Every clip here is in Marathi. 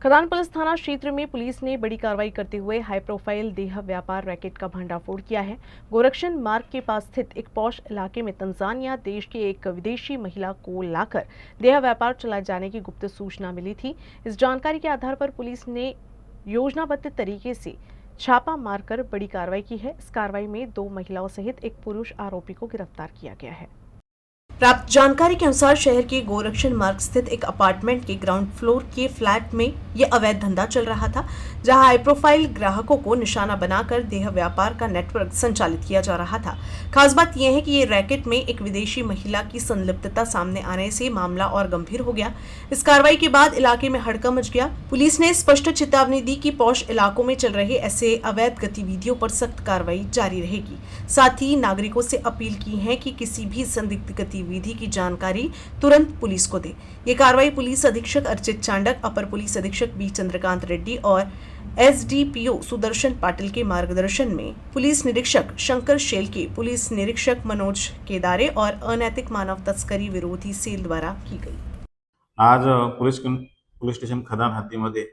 खदान पुलिस थाना क्षेत्र में पुलिस ने बड़ी कार्रवाई करते हुए हाई प्रोफाइल देह व्यापार रैकेट का भंडाफोड़ किया है। गोरक्षण मार्ग के पास स्थित एक पॉश इलाके में तंजानिया देश की एक विदेशी महिला को लाकर देह व्यापार चलाए जाने की गुप्त सूचना मिली थी। इस जानकारी के आधार पर पुलिस ने योजनाबद्ध तरीके से छापा मारकर बड़ी कार्रवाई की है। इस कार्रवाई में 2 महिलाओं सहित एक पुरुष आरोपी को गिरफ्तार किया गया है। प्राप्त जानकारी के अनुसार शहर के गोरक्षण मार्ग स्थित एक अपार्टमेंट के ग्राउंड फ्लोर के फ्लैट में यह अवैध धंधा चल रहा था, जहां हाई प्रोफाइल ग्राहकों को निशाना बनाकर देह व्यापार का नेटवर्क संचालित किया जा रहा था। खास बात यह है कि ये रैकेट में एक विदेशी महिला की संलिप्तता सामने आने से मामला और गंभीर हो गया। इस कार्रवाई के बाद इलाके में हड़कंप मच गया। पुलिस ने स्पष्ट चेतावनी दी कि पॉश इलाकों में चल रहे ऐसे अवैध गतिविधियों पर सख्त कार्रवाई जारी रहेगी। साथ ही नागरिकों से अपील की है कि किसी भी संदिग्ध गतिविधि की जानकारी तुरंत पुलिस को दे। ये कार्रवाई पुलिस अधीक्षक अर्चित चांडक, अपर पुलिस अधीक्षक बी चंद्रकांत रेड्डी और एसडीपीओ सुदर्शन पाटिल के मार्गदर्शन में पुलिस निरीक्षक शंकर शेलके, पुलिस निरीक्षक मनोज केदारे और अनैतिक मानव तस्करी विरोधी सेल द्वारा की गई। आज पोलीस स्टेशन खदान हद्दीमध्ये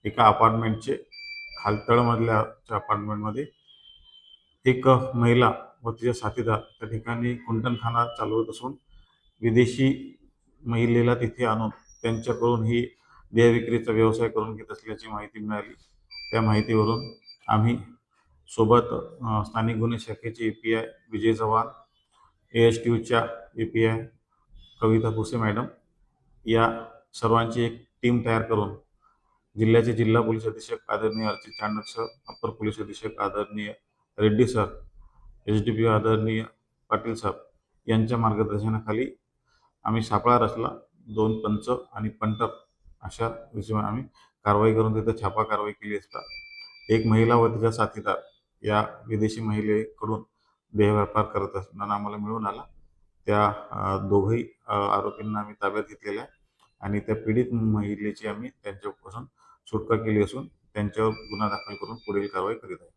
एका अपार्टमेंटचे खालतळमधल्या अपार्टमेंटमध्ये एक महिला व तिच्या साथीदार त्या ठिकाणी कुंटणखाना चालवत असून विदेशी महिलेला तिथे आणून त्यांच्याकडून ही देह विक्रीचा व्यवसाय करून घेत असल्याची माहिती मिळाली। त्या माहितीवरून आम्ही सोबत स्थानिक गुन्हे शाखेचे एपीआय विजय चव्हाण, एएसटीयूच्या एपीआय कविता भुसे मॅडम या सर्वांची एक टीम तयार करून जिल्ह्याचे जिल्हा पोलीस अधीक्षक आदरणीय अर्चित चांडक सर, अपर पोलीस अधीक्षक आदरणीय रेड्डी सर, एसडीपीओ आदरणीय पाटील साहेब यांच्या मार्गदर्शनाखाली आम्ही सापळा रचला। 2 पंच आणि पंटर अशा हिशोबाने आम्ही कारवाई करून तिथे छापा कारवाई केली असता एक महिला व तिचा साथीदार या विदेशी महिलेकडून देह व्यापार करत असताना आम्हाला मिळून आला। त्या दोघही आरोपींना आम्ही ताब्यात घेतलेला आहे आणि त्या पीडित महिलेची आम्ही त्यांच्यापासून सुटका केली असून त्यांच्यावर गुन्हा दाखल करून पुढील कारवाई करीत आहे।